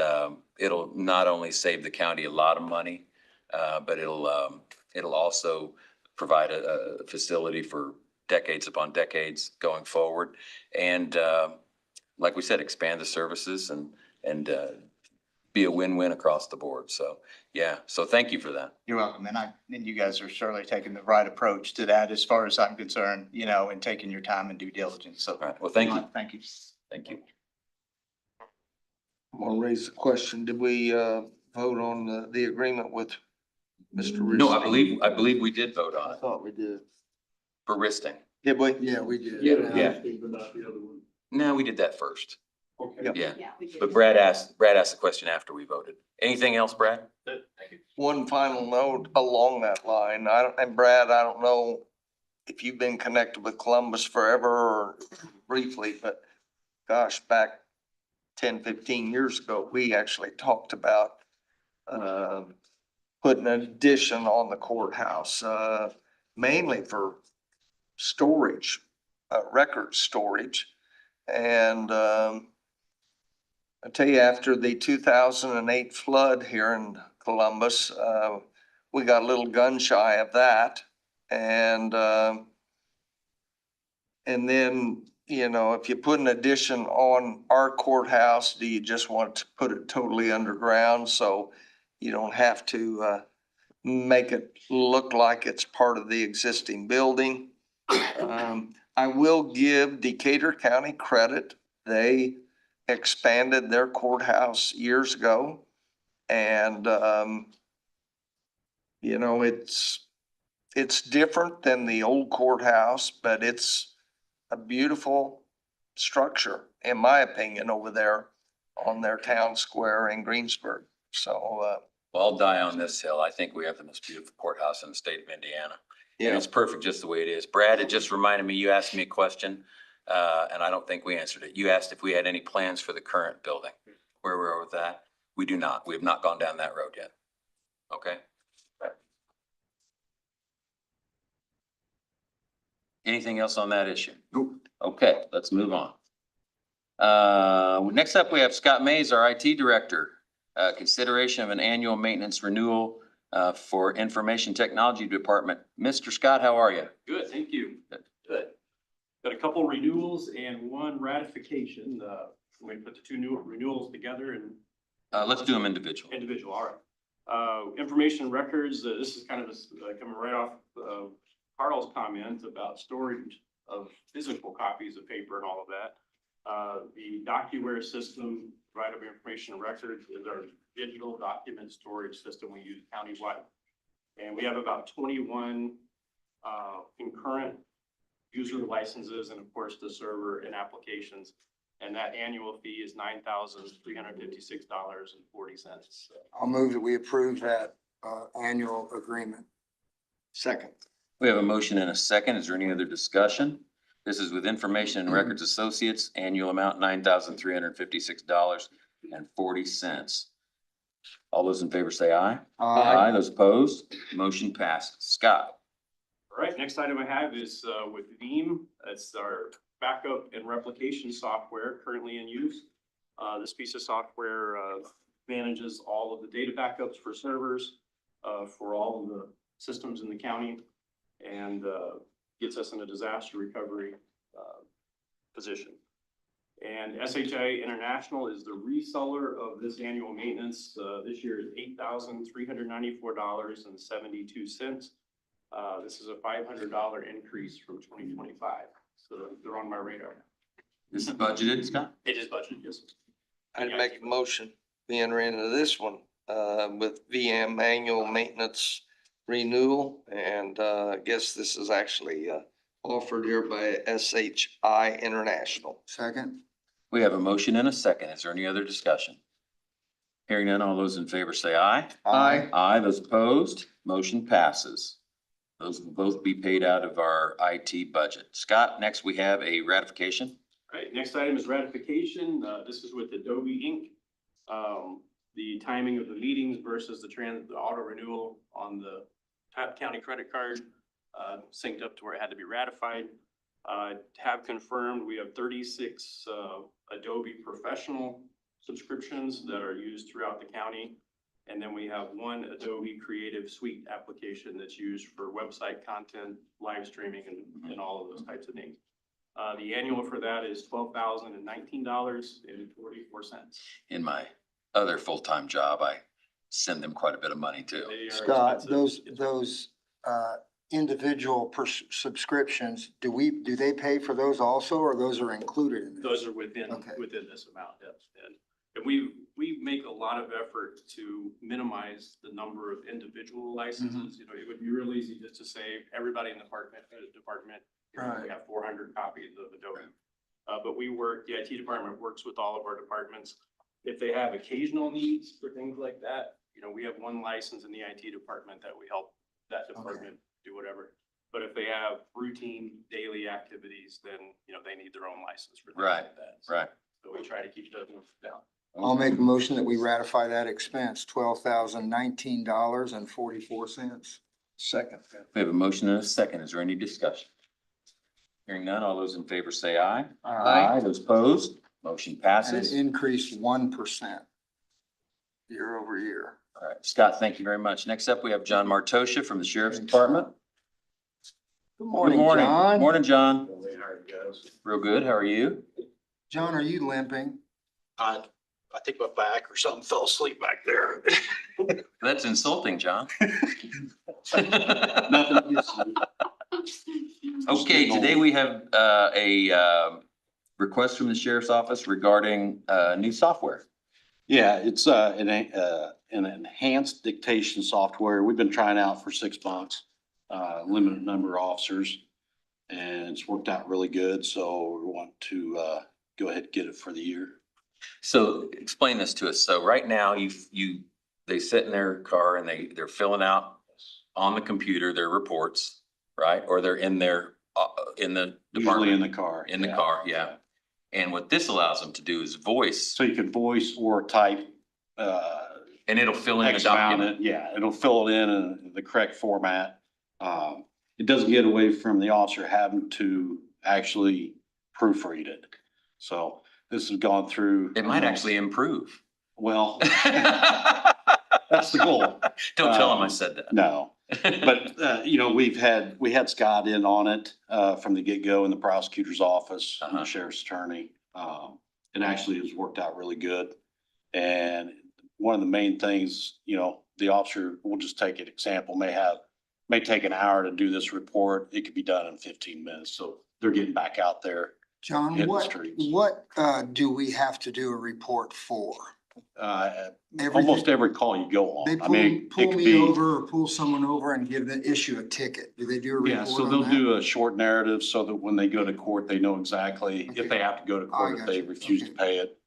it'll not only save the county a lot of money, but it'll also provide a facility for decades upon decades going forward. And like we said, expand the services and be a win-win across the board. So, yeah. So thank you for that. You're welcome. And you guys are certainly taking the right approach to that as far as I'm concerned, and taking your time and due diligence. So. All right. Well, thank you. Thank you. Thank you. I'm gonna raise the question, did we vote on the agreement with Mr. Risting? No, I believe we did vote on I it thought we did. for Risting. Did we? yeah, we did. Yeah. But not the other one. No, we did that first. Okay. Yeah. But Brad asked the question after we voted. Anything else, Brad? Thank you. One final note along that line, and Brad, I don't know if you've been connected with Columbus forever or briefly, but gosh, back 10, 15 years ago, we actually talked about putting an addition on the courthouse, mainly for storage, record storage. And, I tell you, after the 2008 flood here in Columbus, we got a little gun shy of that. And then, you know, if you put an addition on our courthouse, do you just want to put it totally underground so you don't have to make it look like it's part of the existing building? I will give Decatur County credit. They expanded their courthouse years ago. And, you know, it's different than the old courthouse, but it's a beautiful structure, in my opinion, over there on their town square in Greensburg. So, Well, I'll die on this hill. I think we have the most beautiful courthouse in the state of Indiana. And yeah, it's perfect just the way it is. Brad, it just reminded me, you asked me a question, and I don't think we answered it. You asked if we had any plans for the current building. Where we are with that? We do not. We have not gone down that road yet. Okay? Anything else on that issue? Nope. Okay, let's move on. Next up, we have Scott Mays, our IT director. Consideration of an annual maintenance renewal for Information Technology Department. Mr. Scott, how are you? Good, thank you. Good. Got a couple renewals and one ratification. We put the two new renewals together and Let's do them individual. individual, all right. Information records, this is kind of coming right off Carl's comment about storage of physical copies of paper and all of that. The DocuWare system, right of information records, is our digital document storage system we use countywide. And we have about 21 concurrent user licenses and of course the server and applications. And that annual fee is $9,356.40. I'll move that we approve that annual agreement. second. We have a motion and a second. Is there any other discussion? This is with Information and Records Associates, annual amount $9,356.40. All those in favor say aye. Aye. Those opposed, motion passes. Scott. All right, next item I have is with Veeam. It's our backup and replication software currently in use. This piece of software manages all of the data backups for servers for all of the systems in the county and gets us in a disaster recovery position. And SHI International is the reseller of this annual maintenance. This year is $8,394.72. This is a $500 increase from 2025. So they're on my radar. This is budgeted, Scott? It is budgeted, yes. I'd make a motion, we enter into this one, with VM annual maintenance renewal. And, I guess this is actually, offered here by SHI International. Second? We have a motion and a second. Is there any other discussion? Hearing none, all those in favor say aye. Aye. Aye, those opposed, motion passes. Those will both be paid out of our IT budget. Scott, next we have a ratification. All right, next item is ratification. This is with Adobe Inc. The timing of the meetings versus the auto renewal on the county credit card synced up to where it had to be ratified. Have confirmed we have 36 Adobe Professional subscriptions that are used throughout the county. And then we have one Adobe Creative Suite application that's used for website content, live streaming, and all of those types of things. The annual for that is $12,019.44. In my other full-time job, I send them quite a bit of money too. They are Scott, expensive. those individual subscriptions, do they pay for those also, or those are included in this? Those are within Okay. this amount, yes. And we make a lot of effort to minimize the number of individual licenses. You know, it would be real easy just to say everybody in the department, you know, we have 400 copies of Adobe. But the IT department works with all of our departments. If they have occasional needs for things like that, you know, we have one license in the IT department that we help that department do whatever. But if they have routine daily activities, then, you know, they need their own license for things Right, like that. right. So we try to keep those down. I'll make a motion that we ratify that expense, $12,019.44. Second. We have a motion and a second. Is there any discussion? Hearing none, all those in favor say aye. Aye. Those opposed, motion And it passes. increased 1% year over year. All right, Scott, thank you very much. Next up, we have John Martosha from the Sheriff's Department. Good Good morning, John. Morning, John. Real good. How are you? John, are you limping? I think my back or something fell asleep back there. That's insulting, John. Okay, today we have a request from the sheriff's office regarding new software. Yeah, it's an enhanced dictation software. We've been trying out for 6 months, limited number of officers. And it's worked out really good, so we want to go ahead and get it for the year. So explain this to us. So right now they sit in their car and they're filling out on the computer their reports, right? Or they're in their, in the Usually in department, the car. in the car, yeah. And what this allows them to do is voice, So you can voice or type, and it'll fill in a X amount document. yeah, it'll fill it in the correct format. It doesn't get away from the officer having to actually proofread it. So this has gone through. It might actually improve. Well, Don't that's the goal. tell them I said that. No, but, you know, we had Scott in on it, from the get-go in the prosecutor's office, and the sheriff's attorney. It actually has worked out really good. And one of the main things, you know, the officer, we'll just take an example, may take an hour to do this report. It could be done in 15 minutes. So they're getting back out there. John, Hit the what streets. do we have to do a report for? Almost every call you go They on. I mean, pull it could me be. over or pull someone over and issue a ticket. Do they do a Yeah, report so on they'll that? do a short narrative so that when they go to court, they know exactly, if they have to go to court, if they got you. refuse to Okay. pay it,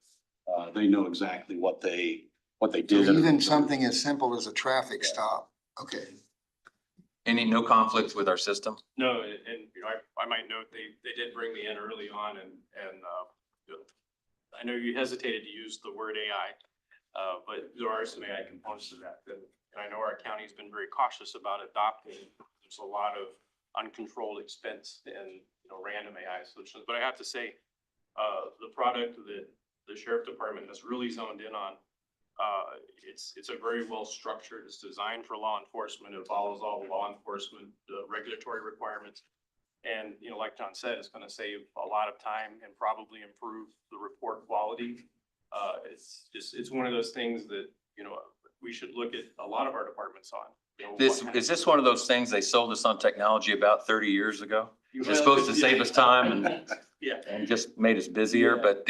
they know exactly what they So did. even something as simple as a traffic stop. Okay. No conflicts with our system? No, and, you know, I might note, they did bring me in early on and I know you hesitated to use the word AI, but there are some AI components to that. And I know our county's been very cautious about adopting. There's a lot of uncontrolled expense and, you know, random AI solutions. But I have to say, the product that the sheriff department has really zoned in on, it's a very well structured. It's designed for law enforcement. It follows all the law enforcement regulatory requirements. And, you know, like John said, it's gonna save a lot of time and probably improve the report quality. It's one of those things that, you know, we should look at a lot of our departments on. You know, Is this one of those things they sold us on technology about 30 years ago? Well, It's supposed to save us time Yeah. and just made us busier, Yeah. but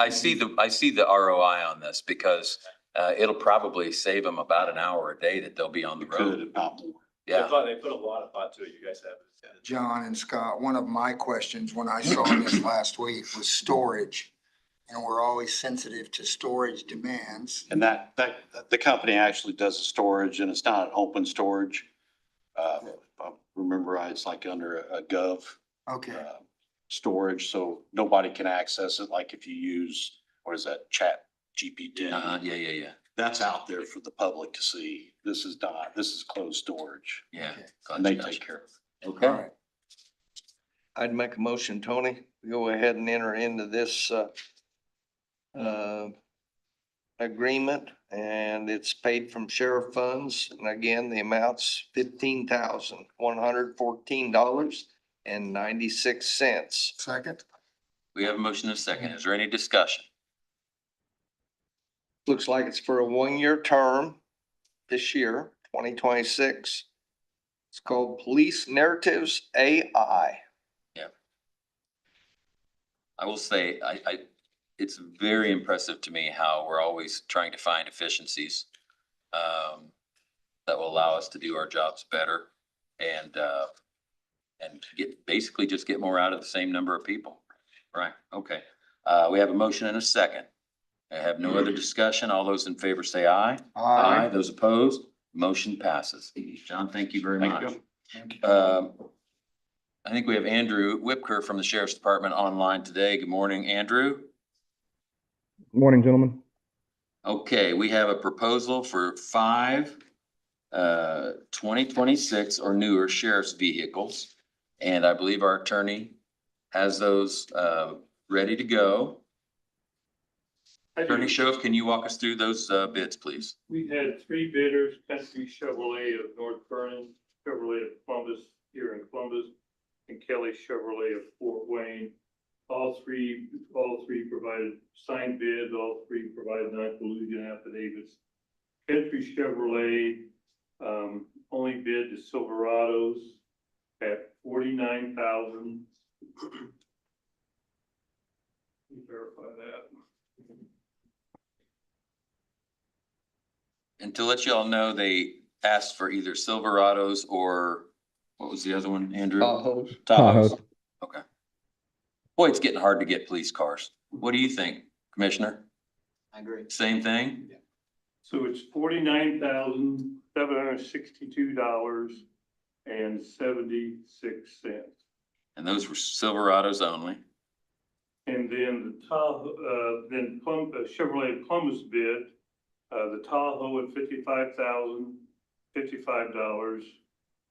I see the ROI on this because it'll probably save them about an hour a day that they'll be on the could road. about more. Yeah. They put a lot of thought to it. You guys have. John and Scott, one of my questions when I saw this last week was storage. And we're always sensitive to storage demands. And that the company actually does the storage, and it's not an open storage. If I remember right, it's like under a gov. Okay. Storage, so nobody can access it, like if you use, what is that, Chat GPT? Yeah. That's out there for the public to see. This is not, this is closed storage, Yeah. and they Gotcha. take care of it. Okay. All right. I'd make a motion, Tony, we go ahead and enter into this agreement, and it's paid from sheriff funds. And again, the amount's $15,114.96. Second. We have a motion and a second. Is there any discussion? Looks like it's for a 1-year term this year, 2026. It's called Police Narratives AI. I will say, it's very impressive to me how we're always trying to find efficiencies that will allow us to do our jobs better and basically just get more out of the same number of people. Right, okay. We have a motion and a second. I have no other discussion. All those in favor say aye. Aye. Those opposed, motion passes. John, thank you very Thank much. you. I think we have Andrew Whipker from the Sheriff's Department online today. Good morning, Andrew. Morning, gentlemen. Okay, we have a proposal for 5 2026 or newer sheriff's vehicles. And I believe our attorney has those ready to go. Attorney Schoaf, can you walk us through those bids, please? We had 3 bidders, Country Chevrolet of North Vernon, Chevrolet of Columbus here in Columbus, and Kelly Chevrolet of Fort Wayne. All three provided signed bids, all 3 provided non-collusion affidavits. Country Chevrolet only bid the Silverados at $49,000. Verify that. And to let y'all know, they asked for either Silverados or what was the other one, Andrew? Tahoes. Tahoes. Okay. Boy, it's getting hard to get police cars. What do you think, Commissioner? I agree. Same thing? So it's $49,762.76. And those were Silverados only. And then the Tahoe, Chevrolet Columbus bid, the Tahoe at $55,055,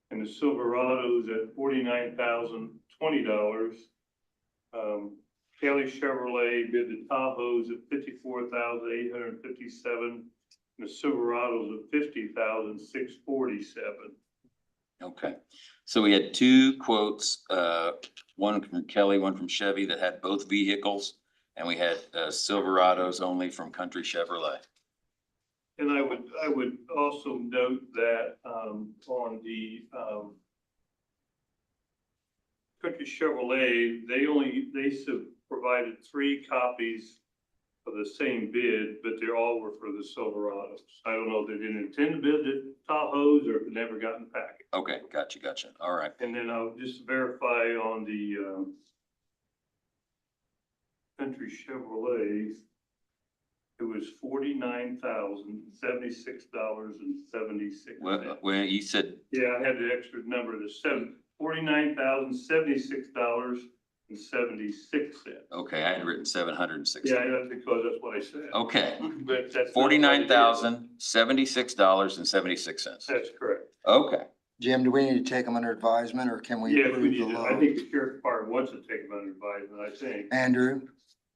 and the Silverados at $49,020. Kelly Chevrolet bid the Tahoes at $54,857, and the Silverados at $50,647. Okay. So we had 2 quotes, one from Kelly, one from Chevy that had both vehicles. And we had Silverados only from Country Chevrolet. And I would also note that, on the, Country Chevrolet, they provided 3 copies of the same bid, but they all were for the Silverados. I don't know if they didn't intend to bid the Tahoes or if it never got in the packet. Okay, gotcha. All right. And then I'll just verify on the, Country Chevrolet, it was $49,076.76. Well, you said, Yeah, I had the extra number, the $49,076.76. okay, I had written 760. Yeah, that's because that's what I said. Okay, But that's. not what it is. $49,076.76. That's correct. Okay, Jim, do we need to take them under advisement or can we Yes, we approve need the to, low? I think the sheriff's department wants to take them under advisement, I think. Andrew,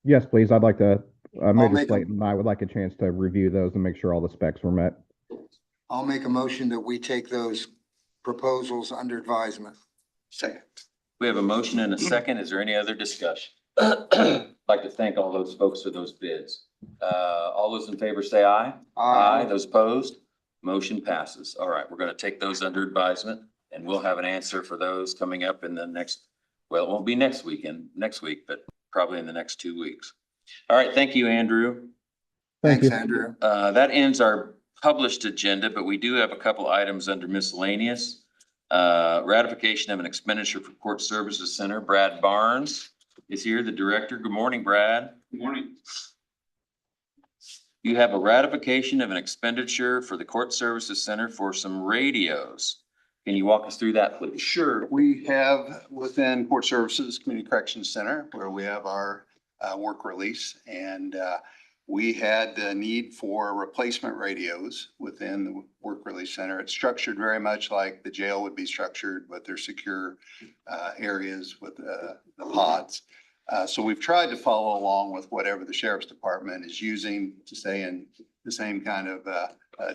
Yes, please. I'd like to, Major make a- Slayton and I would like a chance to review those and make sure all the specs were met. I'll make a motion that we take those proposals under advisement. Second. we have a motion and a second. Is there any other discussion? I'd like to thank all those folks for those bids. All those in favor say aye. Those opposed? Motion passes. All right, we're gonna take those under advisement and we'll have an answer for those coming up in the next, well, it won't be next week, but probably in the next 2 weeks. All right, thank you, Andrew. Thank Thanks, you. Andrew. That ends our published agenda, but we do have a couple items under miscellaneous. Ratification of an expenditure for Court Services Center. Brad Barnes is here, the director. Good morning, Brad. Good morning. You have a ratification of an expenditure for the Court Services Center for some radios. Can you walk us through that, please? Sure. We have within Court Services Community Corrections Center where we have our work release, and we had the need for replacement radios within the work release center. It's structured very much like the jail would be structured, but they're secure areas with the pods. So we've tried to follow along with whatever the sheriff's department is using to stay in the same kind of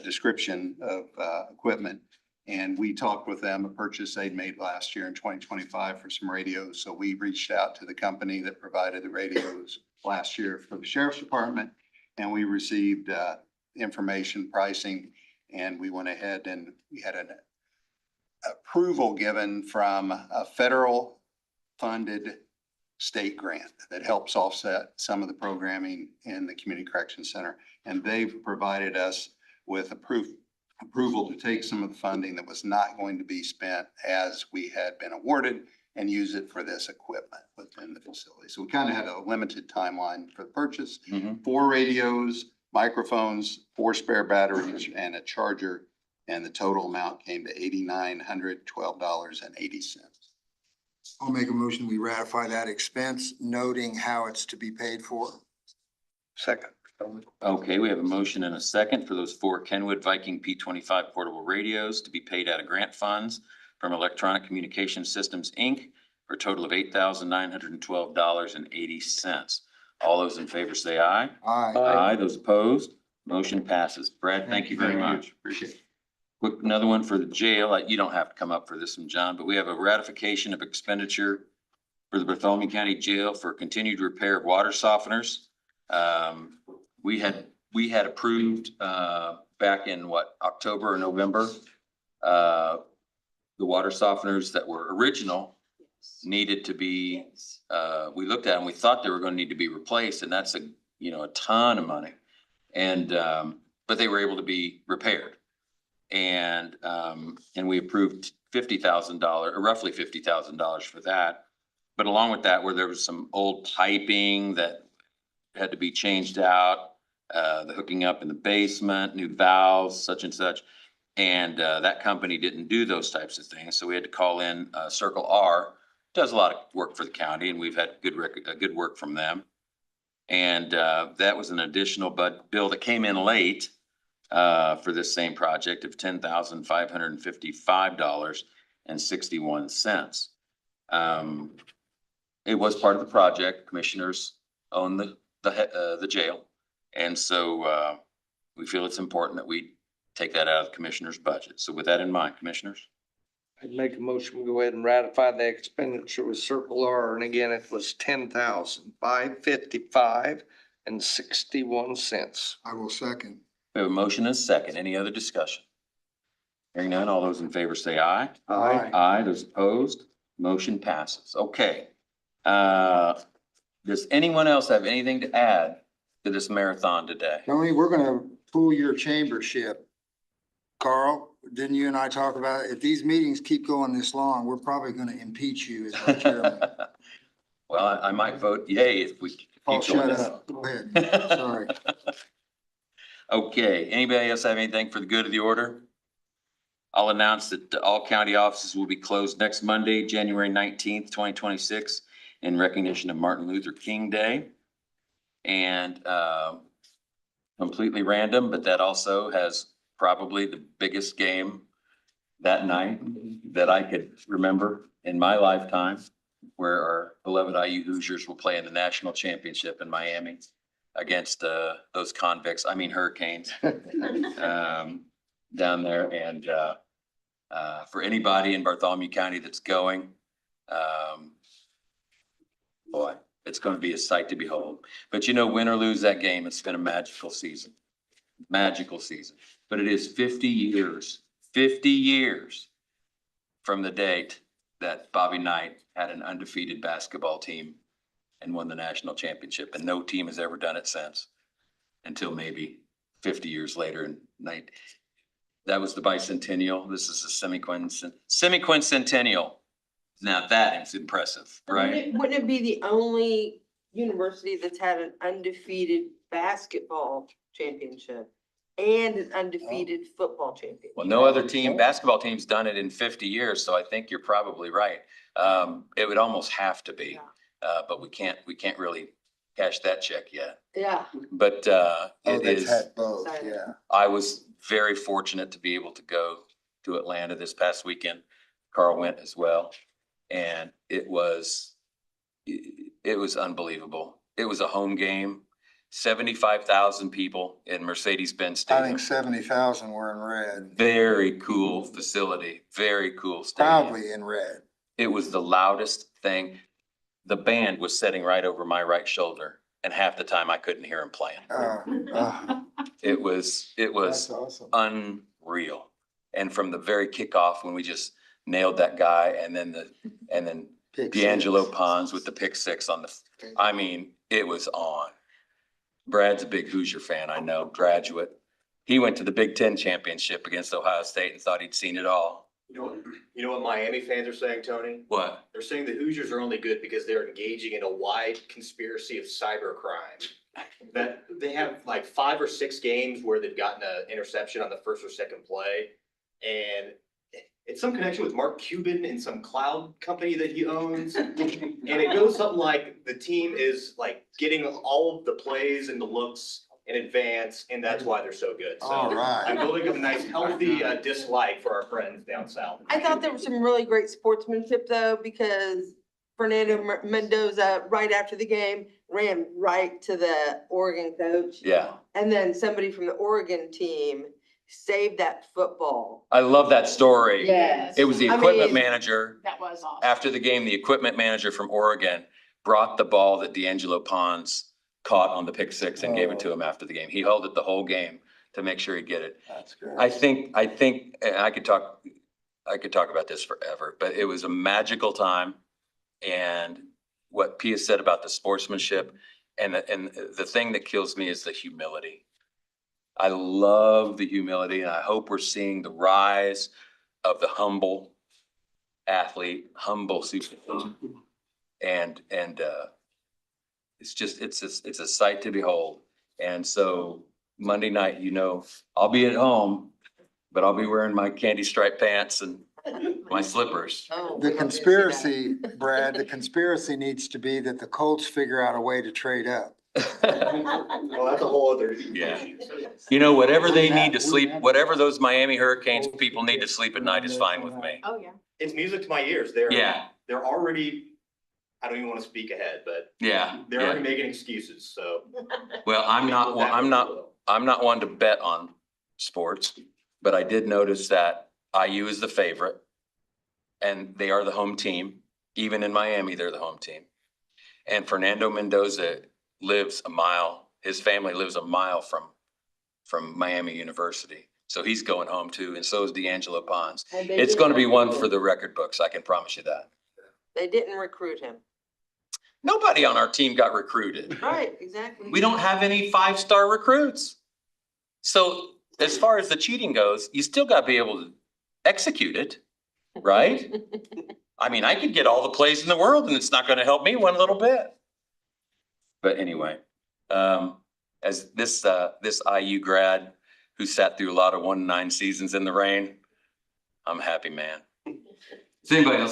description of equipment. And we talked with them, a purchase they'd made last year in 2025 for some radios. So we reached out to the company that provided the radios last year for the sheriff's department. And we received information, pricing, and we went ahead and we had an approval given from a federal funded state grant that helps offset some of the programming in the Community Corrections Center. And they've provided us with approval to take some of the funding that was not going to be spent as we had been awarded and use it for this equipment within the facility. So we kind of had a limited timeline for the purchase. 4 radios, microphones, 4 spare batteries, and a charger. And the total amount came to $8,912.80. I'll make a motion, we ratify that expense, noting how it's to be paid for. Second. Okay, we have a motion and a second for those 4 Kenwood Viking P25 portable radios to be paid out of grant funds from Electronic Communication Systems, Inc. for a total of $8,912.80. All those in favor say aye. Aye. Aye. Those opposed, motion passes. Brad, thank you very much. Appreciate it. Quick, another one for the jail. You don't have to come up for this one, John, but we have a ratification of expenditure for the Bartholomew County Jail for continued repair of water softeners. We had approved, back in October or November, the water softeners that were original needed to be, we looked at them, we thought they were going to need to be replaced, and that's a ton of money. And, but they were able to be repaired. And we approved $50,000, or roughly $50,000 for that. But along with that, where there was some old piping that had to be changed out, the hooking up in the basement, new valves, such and such. And that company didn't do those types of things. So we had to call in Circle R, does a lot of work for the county, and we've had good work from them. And that was an additional bill that came in late for this same project of $10,555.61. It was part of the project. Commissioners own the jail. And so we feel it's important that we take that out of the commissioner's budget. So with that in mind, commissioners? I'd make a motion, we go ahead and ratify the expenditure with Circle R, and again, it was $10,555.61. I will second. We have a motion and a second. Any other discussion? Hearing none, all those in favor say aye. Aye. Aye. Those opposed, motion passes. Okay. Does anyone else have anything to add to this marathon today? Tony, we're gonna pull your chambership. Carl, didn't you and I talk about it? If these meetings keep going this long, we're probably gonna impeach you as our chairman. Well, I might vote yay if we keep Paul, going. shut up. Go ahead. Sorry. Okay, anybody else have anything for the good of the order? I'll announce that all county offices will be closed next Monday, January 19th, 2026, in recognition of Martin Luther King Day. And completely random, but that also has probably the biggest game that night that I could remember in my lifetime, where our beloved IU Hoosiers will play in the national championship in Miami against those convicts, Hurricanes, down there. And for anybody in Bartholomew County that's going, boy, it's going to be a sight to behold. But win or lose that game, it's been a magical season. Magical season. But it is 50 years from the date that Bobby Knight had an undefeated basketball team and won the national championship. And no team has ever done it since, until maybe 50 years later. And that was the bicentennial. This is a semi-quincentennial. Now that is impressive, right? Wouldn't it be the only university that's had an undefeated basketball championship and an undefeated football championship? Well, no other basketball team's done it in 50 years, so I think you're probably right. It would almost have to be, but we can't really cash that check yet. Yeah. But it They've is, had both, yeah. I was very fortunate to be able to go to Atlanta this past weekend. Carl went as well, and it was unbelievable. It was a home game. 75,000 people in Mercedes-Benz I Stadium. think 70,000 were in red. Very cool facility, very cool stadium. Proudly in red. It was the loudest thing. The band was sitting right over my right shoulder, and half the time I couldn't hear him playing. It was That's awesome. unreal. And from the very kickoff, when we just nailed that guy, and then Pick D'Angelo six. Pons with the pick six on it was on. Brad's a big Hoosier fan, I know, graduate. He went to the Big Ten championship against Ohio State and thought he'd seen it all. You know what Miami fans are saying, Tony? What? They're saying the Hoosiers are only good because they're engaging in a wide conspiracy of cybercrime. That they have like 5 or 6 games where they've gotten an interception on the first or second play. And it's some connection with Mark Cuban and some cloud company that he owns. And it goes something like the team is like getting all of the plays and the looks in advance, and that's why they're so good. So All right. I'm building up a nice healthy dislike for our friends down south. I thought there was some really great sportsmanship though, because Fernando Mendoza, right after the game, ran right to the Oregon coach. Yeah, And then somebody from the Oregon team saved that football. I love that story. Yes. It was the I equipment mean- manager. That was awesome. After the game, the equipment manager from Oregon brought the ball that D'Angelo Pons caught on the pick six and gave it to him after the game. He held it the whole game to make sure he'd get it. That's great. I think, and I could talk about this forever, but it was a magical time. And what Pia said about the sportsmanship and the thing that kills me is the humility. I love the humility, and I hope we're seeing the rise of the humble athlete, humble superstar. And it's just, it's a sight to behold. And so Monday night, you know, I'll be at home, but I'll be wearing my candy striped pants and my slippers. Oh, The we don't need to see that. conspiracy, Brad, the conspiracy needs to be that the Colts figure out a way to trade up. Well, that's a whole other. Yeah. You know, whatever they need to sleep, whatever those Miami Hurricanes people need to sleep at night is fine with me. Oh, yeah. It's music to my ears. They're Yeah, they're already, I don't even want to speak ahead, but yeah, they're already yeah. making excuses, so. Well, I'm not one to bet on sports, but I did notice that IU is the favorite. And they are the home team. Even in Miami, they're the home team. And Fernando Mendoza lives a mile, his family lives a mile from Miami University. So he's going home too, and so is D'Angelo Pons. And they It's didn't gonna be one recruit for him. the record books, I can promise you that. They didn't recruit him. Nobody on our team got recruited. Right, exactly. We don't have any five-star recruits. So as far as the cheating goes, you still gotta be able to execute it, right? I mean, I could get all the plays in the world and it's not gonna help me one little bit. But anyway, as this IU grad who sat through a lot of 1-9 seasons in the rain, I'm happy, man. Does anybody else